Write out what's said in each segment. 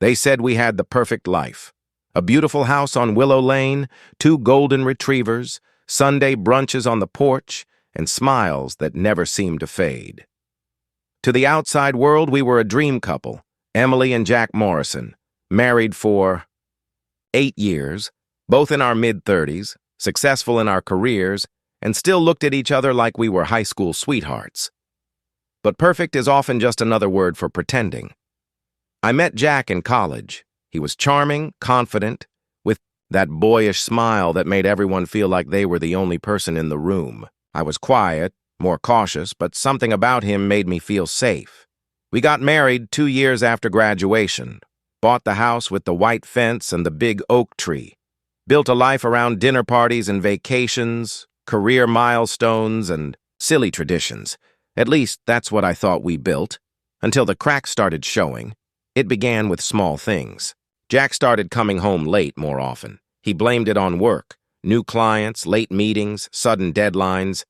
They said we had the perfect life. A beautiful house on Willow Lane, 2 golden retrievers, Sunday brunches on the porch, and smiles that never seemed to fade. To the outside world, we were a dream couple, Emily and Jack Morrison, married for 8 years, both in our mid-30s, successful in our careers, and still looked at each other like we were high school sweethearts. But perfect is often just another word for pretending. I met Jack in college. He was charming, confident, with that boyish smile that made everyone feel like they were the only person in the room. I was quiet, more cautious, but something about him made me feel safe. We got married 2 years after graduation, bought the house with the white fence and the big oak tree, built a life around dinner parties and vacations, career milestones, and silly traditions. At least that's what I thought we built, until the cracks started showing. It began with small things. Jack started coming home late more often. He blamed it on work, new clients, late meetings, sudden deadlines.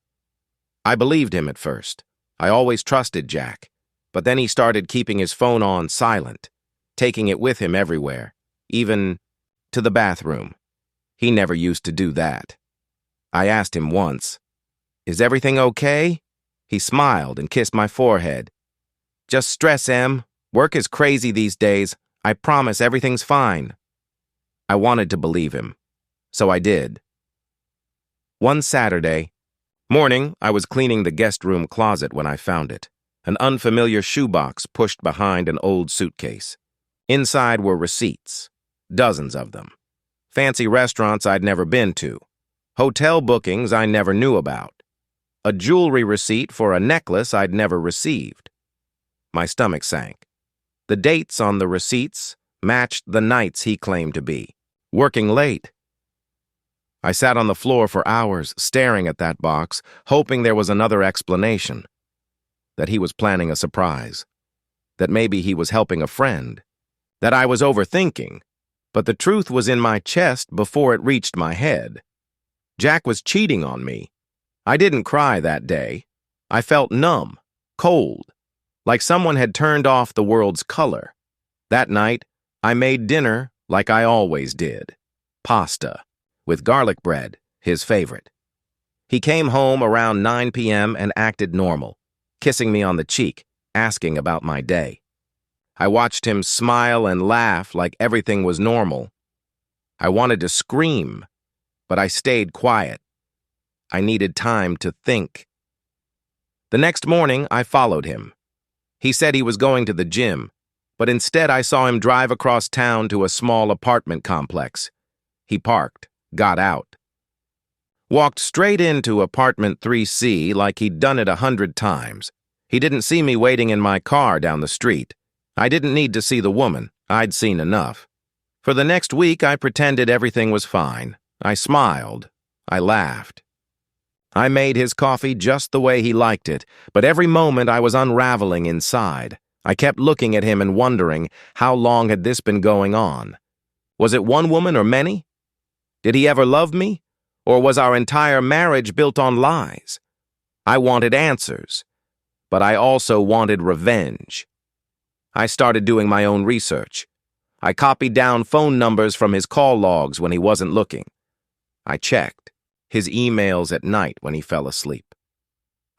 I believed him at first. I always trusted Jack. But then he started keeping his phone on silent, taking it with him everywhere, even to the bathroom. He never used to do that. I asked him once, "Is everything okay?" He smiled and kissed my forehead. "Just stress, Em. Work is crazy these days. I promise everything's fine." I wanted to believe him, so I did. One Saturday morning, I was cleaning the guest room closet when I found it, an unfamiliar shoebox pushed behind an old suitcase. Inside were receipts, dozens of them. Fancy restaurants I'd never been to, hotel bookings I never knew about, a jewelry receipt for a necklace I'd never received. My stomach sank. The dates on the receipts matched the nights he claimed to be, working late. I sat on the floor for hours, staring at that box, hoping there was another explanation. That he was planning a surprise. That maybe he was helping a friend. That I was overthinking. But the truth was in my chest before it reached my head. Jack was cheating on me. I didn't cry that day. I felt numb, cold, like someone had turned off the world's color. That night, I made dinner like I always did. Pasta, with garlic bread, his favorite. He came home around 9 p.m. and acted normal, kissing me on the cheek, asking about my day. I watched him smile and laugh like everything was normal. I wanted to scream, but I stayed quiet. I needed time to think. The next morning, I followed him. He said he was going to the gym, but instead I saw him drive across town to a small apartment complex. He parked, got out, walked straight into apartment 3C like he'd done it 100 times. He didn't see me waiting in my car down the street. I didn't need to see the woman. I'd seen enough. For the next week, I pretended everything was fine. I smiled. I laughed. I made his coffee just the way he liked it, but every moment I was unraveling inside. I kept looking at him and wondering, how long had this been going on? Was it one woman or many? Did he ever love me? Or was our entire marriage built on lies? I wanted answers, but I also wanted revenge. I started doing my own research. I copied down phone numbers from his call logs when he wasn't looking. I checked his emails at night when he fell asleep.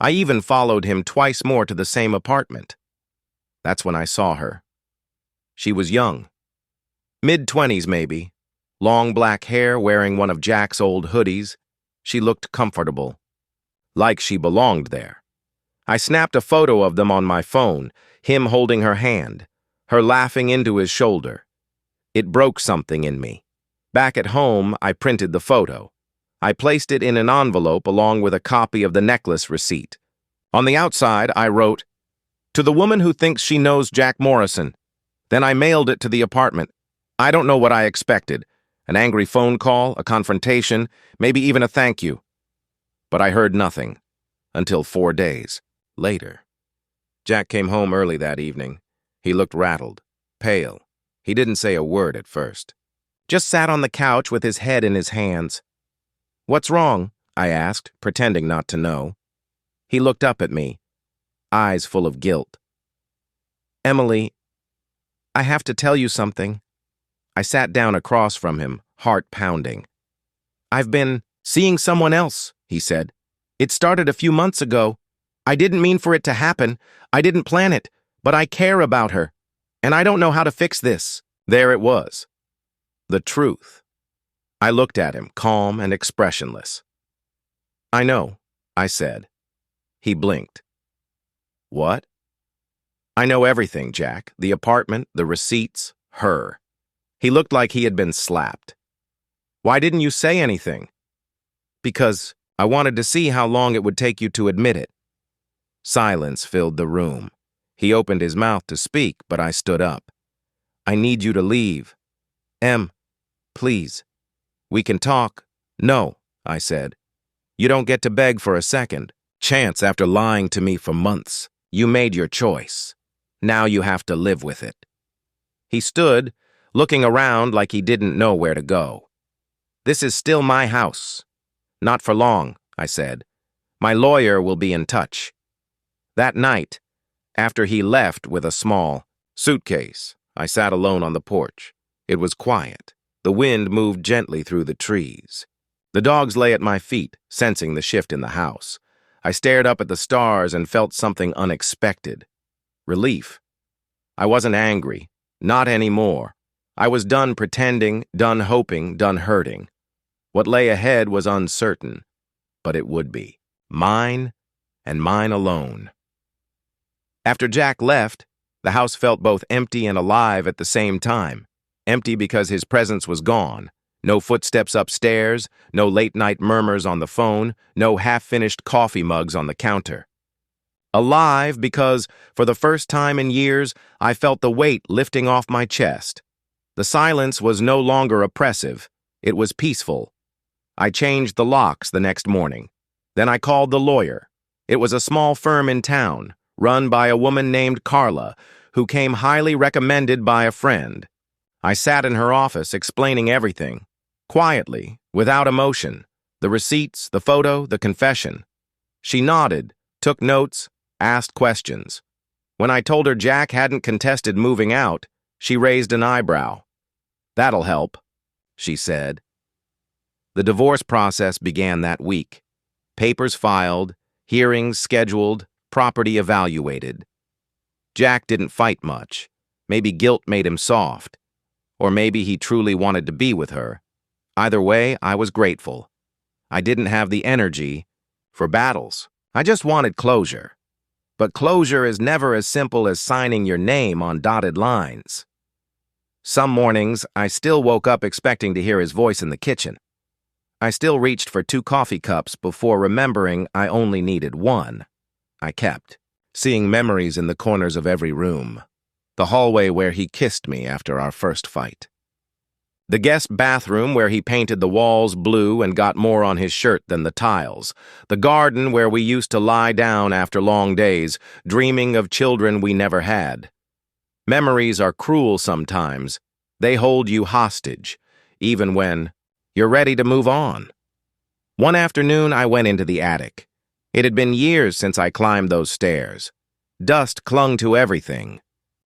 I even followed him twice more to the same apartment. That's when I saw her. She was young, mid-20s maybe, long black hair, wearing one of Jack's old hoodies. She looked comfortable, like she belonged there. I snapped a photo of them on my phone, him holding her hand, her laughing into his shoulder. It broke something in me. Back at home, I printed the photo. I placed it in an envelope along with a copy of the necklace receipt. On the outside, I wrote, "To the woman who thinks she knows Jack Morrison." Then I mailed it to the apartment. I don't know what I expected. An angry phone call, a confrontation, maybe even a thank you. But I heard nothing, until 4 days later. Jack came home early that evening. He looked rattled, pale. He didn't say a word at first. Just sat on the couch with his head in his hands. "What's wrong?" I asked, pretending not to know. He looked up at me, eyes full of guilt. "Emily, I have to tell you something. I sat down across from him, heart pounding. I've been seeing someone else, he said. It started a few months ago. I didn't mean for it to happen. I didn't plan it, but I care about her. And I don't know how to fix this. There it was. The truth. I looked at him, calm and expressionless. I know, I said. He blinked. What? I know everything, Jack. The apartment, the receipts, her. He looked like he had been slapped. Why didn't you say anything? Because I wanted to see how long it would take you to admit it. Silence filled the room. He opened his mouth to speak, but I stood up. I need you to leave. Em, please. We can talk. No, I said. You don't get to beg for a second chance after lying to me for months. You made your choice. Now you have to live with it. He stood, looking around like he didn't know where to go. This is still my house. Not for long, I said. My lawyer will be in touch. That night, after he left with a small suitcase, I sat alone on the porch. It was quiet. The wind moved gently through the trees. The dogs lay at my feet, sensing the shift in the house. I stared up at the stars and felt something unexpected. Relief. I wasn't angry. Not anymore. I was done pretending, done hoping, done hurting. What lay ahead was uncertain, but it would be. Mine, and mine alone. After Jack left, the house felt both empty and alive at the same time. Empty because his presence was gone. No footsteps upstairs, no late-night murmurs on the phone, no half-finished coffee mugs on the counter. Alive because, for the first time in years, I felt the weight lifting off my chest. The silence was no longer oppressive. It was peaceful. I changed the locks the next morning. Then I called the lawyer. It was a small firm in town, run by a woman named Carla, who came highly recommended by a friend. I sat in her office explaining everything, quietly, without emotion, the receipts, the photo, the confession. She nodded, took notes, asked questions. When I told her Jack hadn't contested moving out, she raised an eyebrow. That'll help, she said. The divorce process began that week. Papers filed, hearings scheduled, property evaluated. Jack didn't fight much. Maybe guilt made him soft. Or maybe he truly wanted to be with her. Either way, I was grateful. I didn't have the energy for battles. I just wanted closure. But closure is never as simple as signing your name on dotted lines. Some mornings, I still woke up expecting to hear his voice in the kitchen. I still reached for 2 coffee cups before remembering I only needed 1. I kept, seeing memories in the corners of every room. The hallway where he kissed me after our first fight. The guest bathroom where he painted the walls blue and got more on his shirt than the tiles. The garden where we used to lie down after long days, dreaming of children we never had. Memories are cruel sometimes. They hold you hostage, even when you're ready to move on. One afternoon, I went into the attic. It had been years since I climbed those stairs. Dust clung to everything.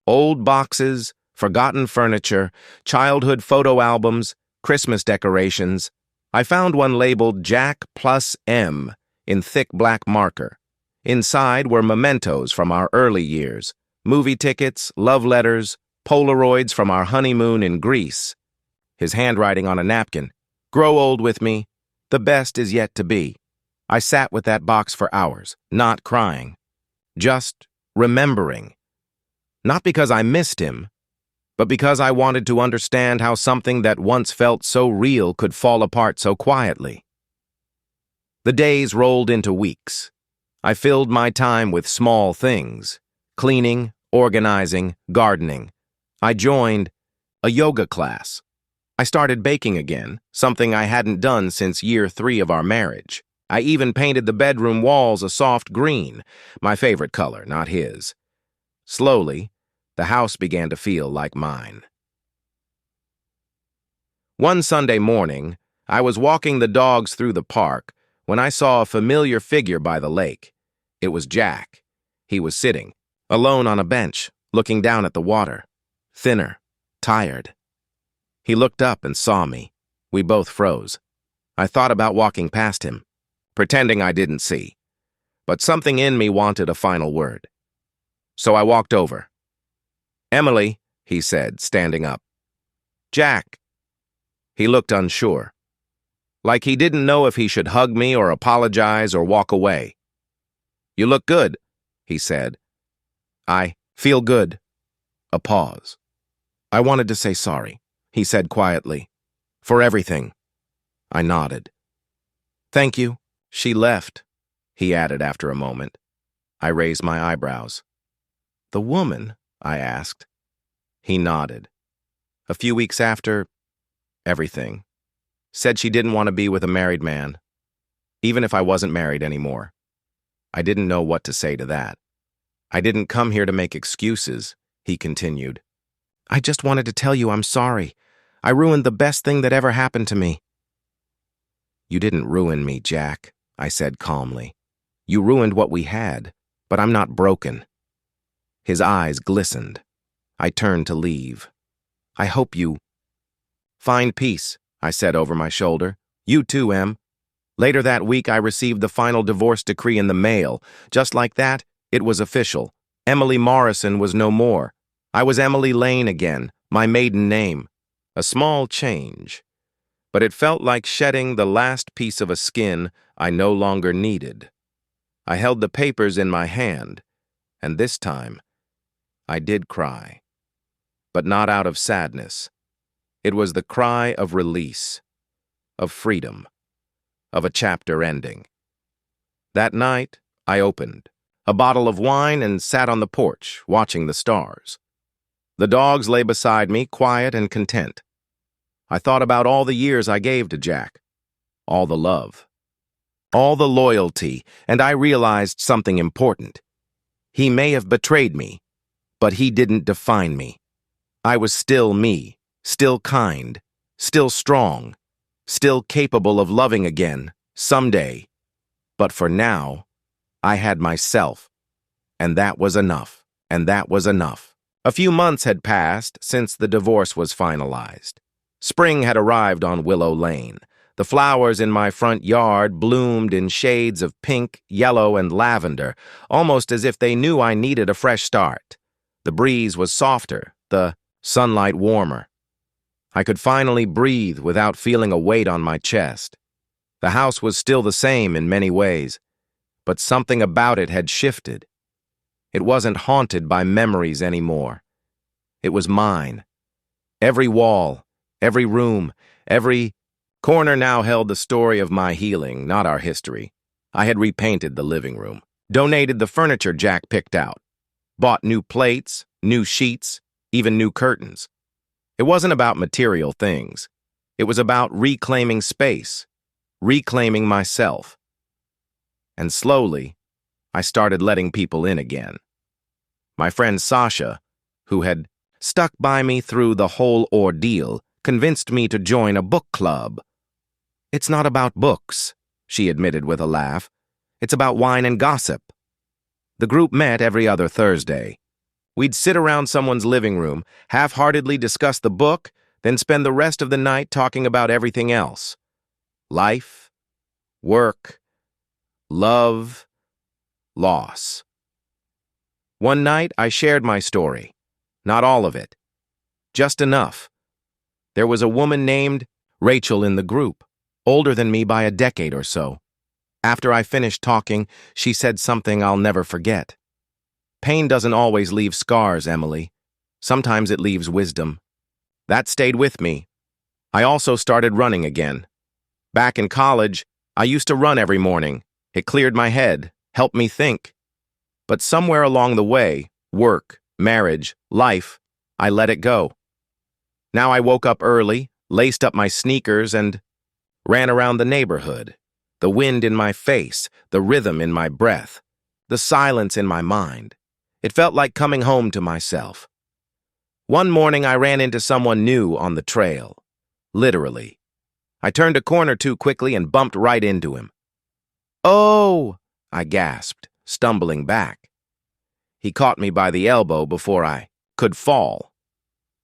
Old boxes, forgotten furniture, childhood photo albums, Christmas decorations. I found one labeled Jack plus M in thick black marker. Inside were mementos from our early years, movie tickets, love letters, Polaroids from our honeymoon in Greece. His handwriting on a napkin. Grow old with me. The best is yet to be. I sat with that box for hours, not crying. Just remembering. Not because I missed him, but because I wanted to understand how something that once felt so real could fall apart so quietly. The days rolled into weeks. I filled my time with small things, cleaning, organizing, gardening. I joined a yoga class. I started baking again, something I hadn't done since year 3 of our marriage. I even painted the bedroom walls a soft green, my favorite color, not his. Slowly, the house began to feel like mine. One Sunday morning, I was walking the dogs through the park when I saw a familiar figure by the lake. It was Jack. He was sitting, alone on a bench, looking down at the water. thinner, tired. He looked up and saw me. We both froze. I thought about walking past him, pretending I didn't see. But something in me wanted a final word. So I walked over. "Emily," he said, standing up. "Jack." He looked unsure, like he didn't know if he should hug me or apologize or walk away. "You look good," he said. "I feel good." A pause. "I wanted to say sorry," he said quietly, "for everything." I nodded. "Thank you." "She left," he added after a moment. I raised my eyebrows. "The woman?" I asked. He nodded. "A few weeks after, everything. Said she didn't want to be with a married man, even if I wasn't married anymore." I didn't know what to say to that. "I didn't come here to make excuses," he continued. "I just wanted to tell you I'm sorry. I ruined the best thing that ever happened to me." "You didn't ruin me, Jack," I said calmly. "You ruined what we had, but I'm not broken." His eyes glistened. I turned to leave. "I hope you find peace," I said over my shoulder. "You too, Em." Later that week, I received the final divorce decree in the mail. Just like that, it was official. Emily Morrison was no more. I was Emily Lane again, my maiden name. A small change, but it felt like shedding the last piece of a skin I no longer needed. I held the papers in my hand, and this time, I did cry. But not out of sadness. It was the cry of release, of freedom, of a chapter ending. That night, I opened a bottle of wine and sat on the porch, watching the stars. The dogs lay beside me, quiet and content. I thought about all the years I gave to Jack, all the love, all the loyalty, and I realized something important. He may have betrayed me, but he didn't define me. I was still me, still kind, still strong, still capable of loving again, someday. But for now, I had myself, and that was enough, and that was enough. A few months had passed since the divorce was finalized. Spring had arrived on Willow Lane. The flowers in my front yard bloomed in shades of pink, yellow, and lavender, almost as if they knew I needed a fresh start. The breeze was softer, the sunlight warmer. I could finally breathe without feeling a weight on my chest. The house was still the same in many ways, but something about it had shifted. It wasn't haunted by memories anymore. It was mine. Every wall, every room, every corner now held the story of my healing, not our history. I had repainted the living room, donated the furniture Jack picked out, bought new plates, new sheets, even new curtains. It wasn't about material things. It was about reclaiming space, reclaiming myself. And slowly, I started letting people in again. My friend Sasha, who had stuck by me through the whole ordeal, convinced me to join a book club. "It's not about books," she admitted with a laugh. "It's about wine and gossip." The group met every other Thursday. We'd sit around someone's living room, half-heartedly discuss the book, then spend the rest of the night talking about everything else. Life, work, love, loss. One night, I shared my story. Not all of it. Just enough. There was a woman named Rachel in the group, older than me by a decade or so. After I finished talking, she said something I'll never forget. "Pain doesn't always leave scars, Emily. Sometimes it leaves wisdom." That stayed with me. I also started running again. Back in college, I used to run every morning. It cleared my head, helped me think. But somewhere along the way, work, marriage, life, I let it go. Now I woke up early, laced up my sneakers, and ran around the neighborhood. The wind in my face, the rhythm in my breath, the silence in my mind. It felt like coming home to myself. One morning I ran into someone new on the trail. Literally. I turned a corner too quickly and bumped right into him. "Oh!" I gasped, stumbling back. He caught me by the elbow before I could fall.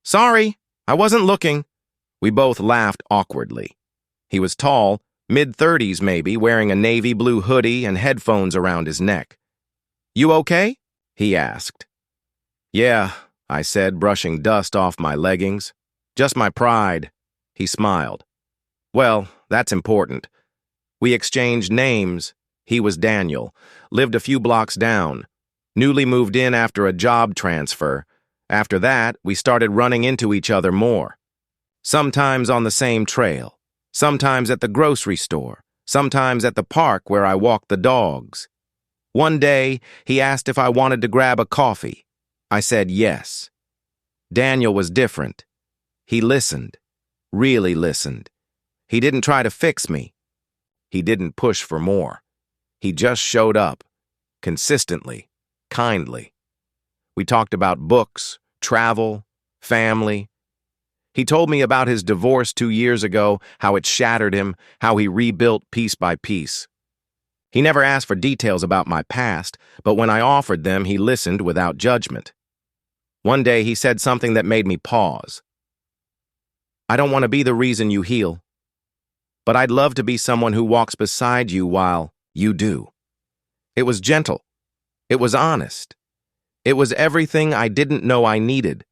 Sorry, I wasn't looking. We both laughed awkwardly. He was tall, mid-30s maybe, wearing a navy blue hoodie and headphones around his neck. You okay? He asked. Yeah, I said, brushing dust off my leggings. Just my pride. He smiled. Well, that's important. We exchanged names. He was Daniel, lived a few blocks down, newly moved in after a job transfer. After that, we started running into each other more. Sometimes on the same trail, sometimes at the grocery store, sometimes at the park where I walked the dogs. One day, he asked if I wanted to grab a coffee. I said yes. Daniel was different. He listened, really listened. He didn't try to fix me. He didn't push for more. He just showed up, consistently, kindly. We talked about books, travel, family. He told me about his divorce 2 years ago, how it shattered him, how he rebuilt piece by piece. He never asked for details about my past, but when I offered them, he listened without judgment. One day, he said something that made me pause. I don't want to be the reason you heal, but I'd love to be someone who walks beside you while you do. It was gentle. It was honest. It was everything I didn't know I needed,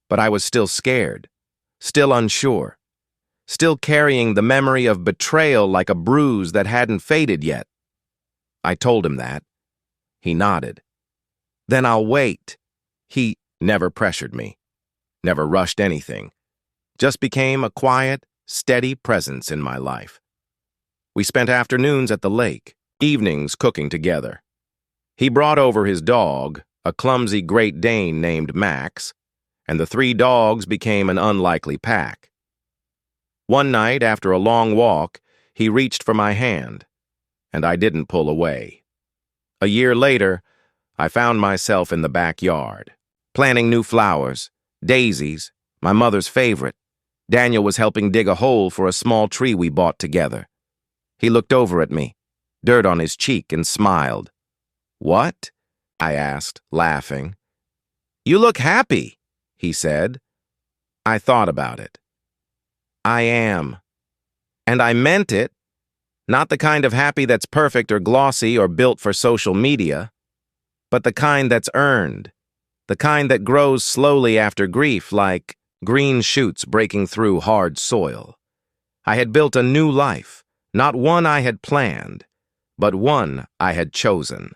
but I was still scared, still unsure, still carrying the memory of betrayal like a bruise that hadn't faded yet. I told him that. He nodded. Then I'll wait. He never pressured me, never rushed anything, just became a quiet, steady presence in my life. We spent afternoons at the lake, evenings cooking together. He brought over his dog, a clumsy Great Dane named Max, and the 3 dogs became an unlikely pack. One night, after a long walk, he reached for my hand, and I didn't pull away. A year later, I found myself in the backyard, planting new flowers, daisies, my mother's favorite. Daniel was helping dig a hole for a small tree we bought together. He looked over at me, dirt on his cheek, and smiled. What? I asked, laughing. You look happy, he said. I thought about it. I am. And I meant it. Not the kind of happy that's perfect or glossy or built for social media, but the kind that's earned, the kind that grows slowly after grief, like green shoots breaking through hard soil. I had built a new life, not one I had planned, but one I had chosen.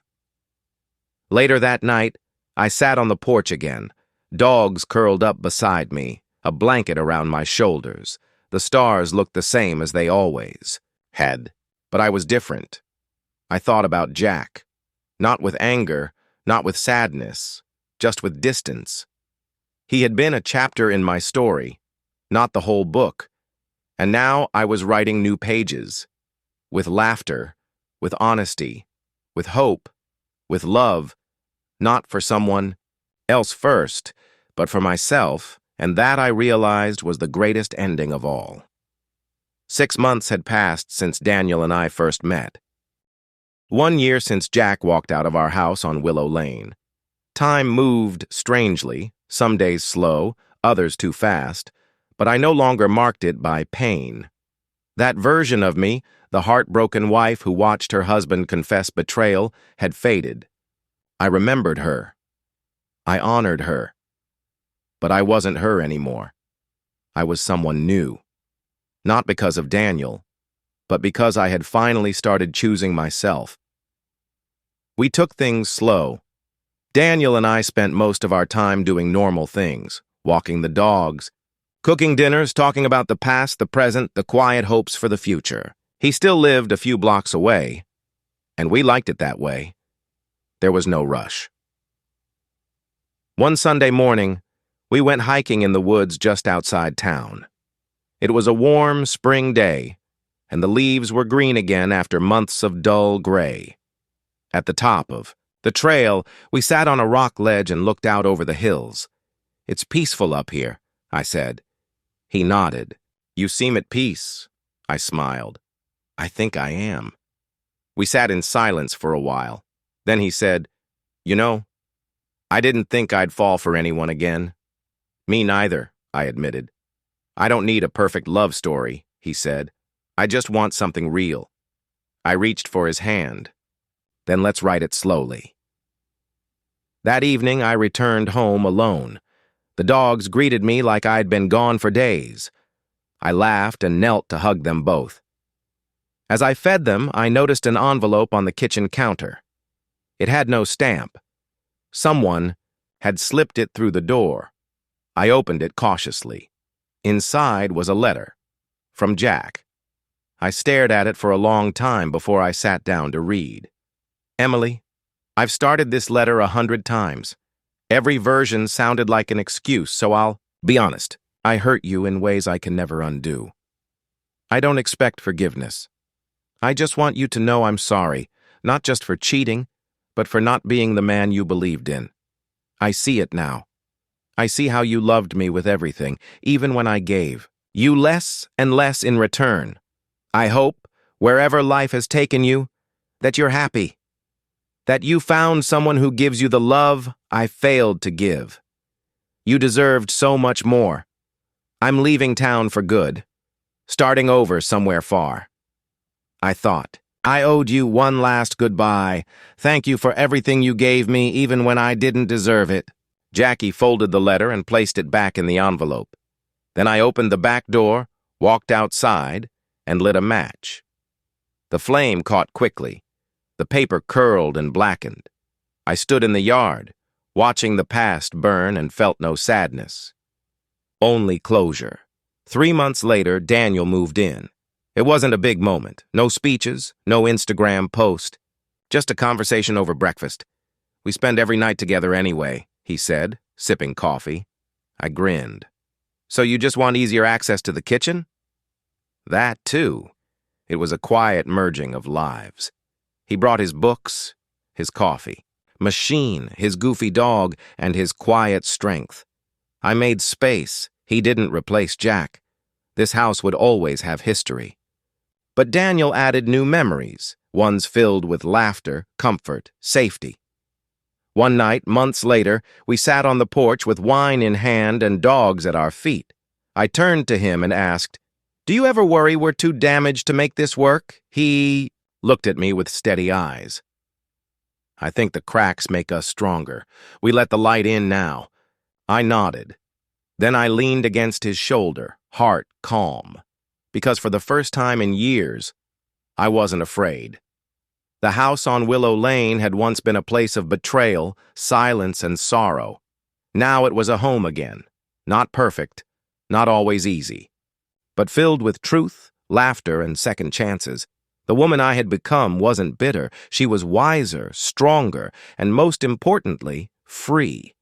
Later that night, I sat on the porch again, dogs curled up beside me, a blanket around my shoulders. The stars looked the same as they always had, but I was different. I thought about Jack, not with anger, not with sadness, just with distance. He had been a chapter in my story, not the whole book, and now I was writing new pages, with laughter, with honesty, with hope, with love, not for someone else first, but for myself, and that I realized was the greatest ending of all. 6 months had passed since Daniel and I first met. 1 year since Jack walked out of our house on Willow Lane. Time moved strangely, some days slow, others too fast, but I no longer marked it by pain. That version of me, the heartbroken wife who watched her husband confess betrayal, had faded. I remembered her. I honored her. But I wasn't her anymore. I was someone new. Not because of Daniel, but because I had finally started choosing myself. We took things slow. Daniel and I spent most of our time doing normal things, walking the dogs, cooking dinners, talking about the past, the present, the quiet hopes for the future. He still lived a few blocks away, and we liked it that way. There was no rush. One Sunday morning, we went hiking in the woods just outside town. It was a warm spring day, and the leaves were green again after months of dull gray. At the top of the trail, we sat on a rock ledge and looked out over the hills. It's peaceful up here, I said. He nodded. You seem at peace, I smiled. I think I am. We sat in silence for a while. Then he said, You know, I didn't think I'd fall for anyone again. Me neither, I admitted. I don't need a perfect love story, he said. I just want something real. I reached for his hand. Then let's write it slowly. That evening, I returned home alone. The dogs greeted me like I'd been gone for days. I laughed and knelt to hug them both. As I fed them, I noticed an envelope on the kitchen counter. It had no stamp. Someone had slipped it through the door. I opened it cautiously. Inside was a letter. From Jack. I stared at it for a long time before I sat down to read. Emily, I've started this letter 100 times. Every version sounded like an excuse, so I'll be honest. I hurt you in ways I can never undo. I don't expect forgiveness. I just want you to know I'm sorry, not just for cheating, but for not being the man you believed in. I see it now. I see how you loved me with everything, even when I gave you less and less in return. I hope, wherever life has taken you, that you're happy. That you found someone who gives you the love I failed to give. You deserved so much more. I'm leaving town for good, starting over somewhere far. I thought, I owed you one last goodbye. Thank you for everything you gave me, even when I didn't deserve it. Jackie folded the letter and placed it back in the envelope. Then I opened the back door, walked outside, and lit a match. The flame caught quickly. The paper curled and blackened. I stood in the yard, watching the past burn, and felt no sadness. Only closure. 3 months later, Daniel moved in. It wasn't a big moment. No speeches, no Instagram post. Just a conversation over breakfast. We spend every night together anyway, he said, sipping coffee. I grinned. So you just want easier access to the kitchen? That, too. It was a quiet merging of lives. He brought his books, his coffee, Machine, his goofy dog, and his quiet strength. I made space. He didn't replace Jack. This house would always have history. But Daniel added new memories, ones filled with laughter, comfort, safety. One night, months later, we sat on the porch with wine in hand and dogs at our feet. I turned to him and asked, "Do you ever worry we're too damaged to make this work?" He looked at me with steady eyes. I think the cracks make us stronger. We let the light in now. I nodded. Then I leaned against his shoulder, heart calm. Because for the first time in years, I wasn't afraid. The house on Willow Lane had once been a place of betrayal, silence, and sorrow. Now it was a home again. Not perfect, not always easy, but filled with truth, laughter, and second chances. The woman I had become wasn't bitter. She was wiser, stronger, and most importantly, free.